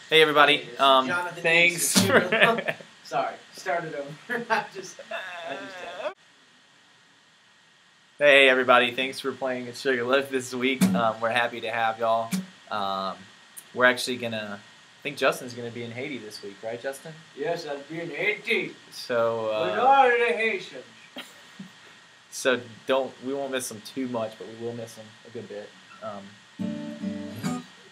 Hey everybody. Jonathan Thanks. Sorry, started over. I just Hey everybody. Thanks for playing at Sugar Loaf this week. We're happy to have y'all. We're actually gonna. I think Justin's gonna be in Haiti this week, right, Justin? Yes, I'll be in Haiti. So. With all the Haitians. So we won't miss them too much, but we will miss them a good bit.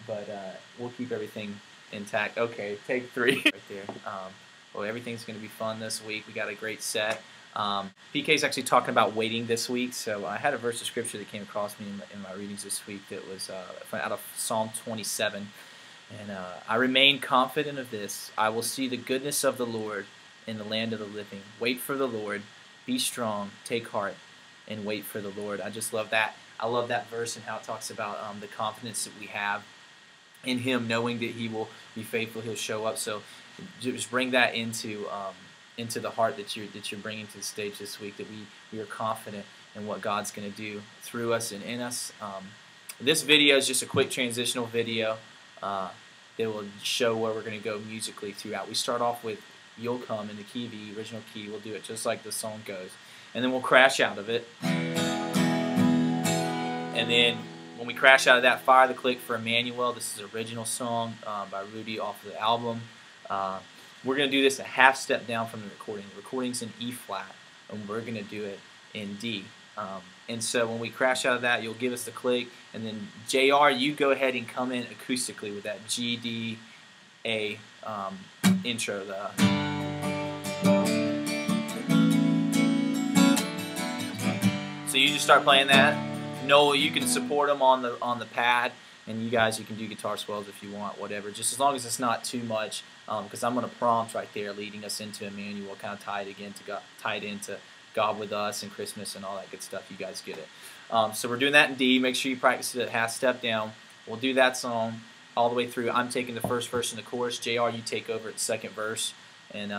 But we'll keep everything intact. Okay, take 3 right there. Well, everything's going to be fun this week. We got a great set. PK's actually talking about waiting this week, so I had a verse of scripture that came across me in my readings this week that was out of Psalm 27. And I remain confident of this. I will see the goodness of the Lord in the land of the living. Wait for the Lord. Be strong. Take heart. And wait for the Lord. I just love that. I love that verse and how it talks about the confidence that we have in Him, knowing that He will be faithful. He'll show up. So just bring that into the heart that you're bringing to the stage this week. That we are confident in what God's going to do through us and in us. This video is just a quick transitional video that will show where we're going to go musically throughout. We start off with "You'll Come" in the key of E, original key. We'll do it just like the song goes. And then we'll crash out of it. And then when we crash out of that, fire the click for Emmanuel. This is an original song by Rudy off of the album. We're going to do this a half step down from the recording. The recording's in E flat, and we're going to do it in D. And so when we crash out of that, you'll give us the click. And then JR, you go ahead and come in acoustically with that G, D, A intro. So you just start playing that. Noel, you can support them on the pad, and you can do guitar swells if you want, whatever. Just as long as it's not too much, because I'm going to prompt right there, leading us into Emmanuel, kind of tied into God with us and Christmas and all that good stuff. You guys get it. So we're doing that in D. Make sure you practice it half step down. We'll do that song all the way through. I'm taking the first verse in the chorus. JR, you take over at the second verse, and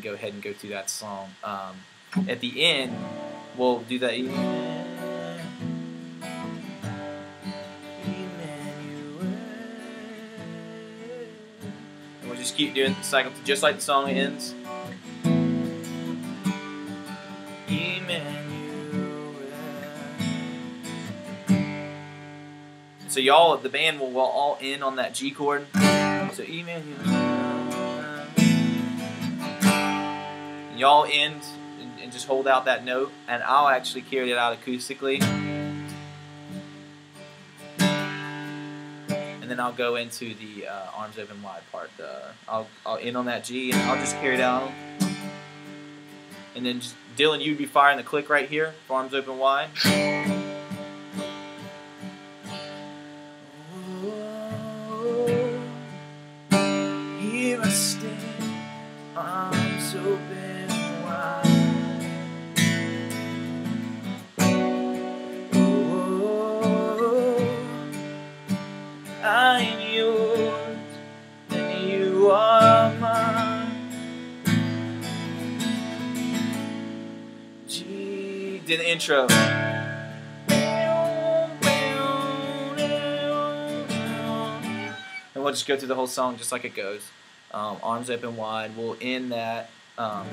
go ahead and go through that song. At the end, we'll do that. And we'll just keep doing the cycle just like the song ends. So y'all, the band will all end on that G chord. So Emmanuel. Y'all end and just hold out that note, and I'll actually carry it out acoustically. And then I'll go into the arms open wide part. I'll end on that G, and I'll just carry it out. And then just, Dylan, you'd be firing the click right here for arms open wide. Here I stand, arms open wide. I am yours, and you are mine. G, did the intro. And we'll just go through the whole song just like it goes. Arms open wide. We'll end that. We'll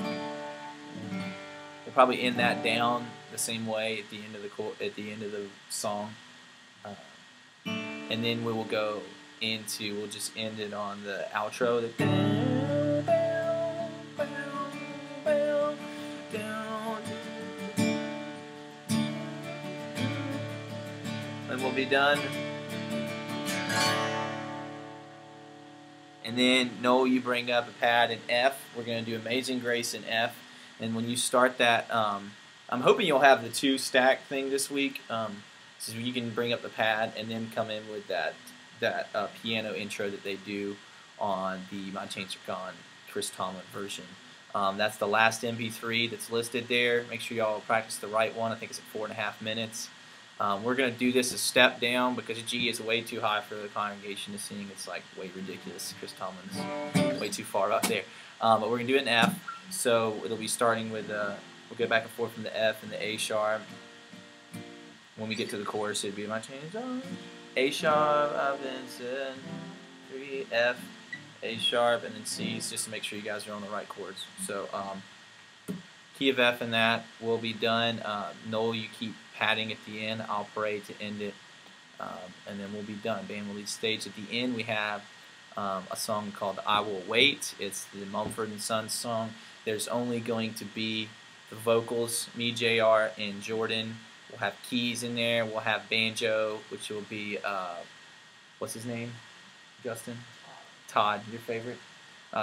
probably end that down the same way at the end of the song. And then we will go into. We'll just end it on the outro. And we'll be done. And then, Noel, you bring up a pad in F. We're going to do Amazing Grace in F. And when you start that, I'm hoping you'll have the 2 stack thing this week. So you can bring up the pad and then come in with that piano intro that they do on the My Chains Are Gone Chris Tomlin version. That's the last MP3 that's listed there. Make sure y'all practice the right one. I think it's at 4.5 minutes. We're going to do this a step down because G is way too high for the congregation to sing. It's like way ridiculous. Chris Tomlin's way too far up there. But we're going to do it in F. So it'll be starting with, we'll go back and forth from the F and the A sharp. When we get to the chorus, it'd be my chains on A sharp, I've been said, 3 F, A sharp, and then C's, just to make sure you guys are on the right chords. So key of F in that will be done. Noel, you keep patting at the end. I'll pray to end it, and then we'll be done. Band will lead stage. At the end, we have a song called "I Will Wait." It's the Mumford and Sons song. There's only going to be the vocals, me, JR, and Jordan. We'll have keys in there. We'll have banjo, which will be what's his name? Justin? Todd, your favorite?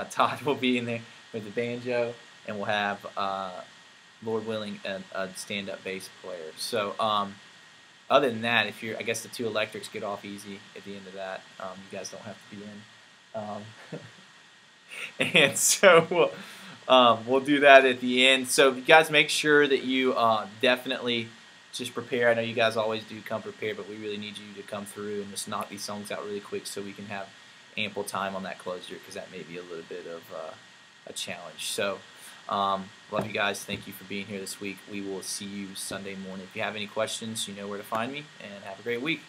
Todd will be in there with the banjo, and we'll have, Lord willing, a stand-up bass player. So, other than that, I guess the two electrics get off easy at the end of that. You guys don't have to be in. And so we'll do that at the end. So, you guys make sure that you definitely just prepare. I know you guys always do come prepared, but we really need you to come through and just knock these songs out really quick so we can have ample time on that closure, because that may be a little bit of a challenge. So, love you guys. Thank you for being here this week. We will see you Sunday morning. If you have any questions, you know where to find me, and have a great week.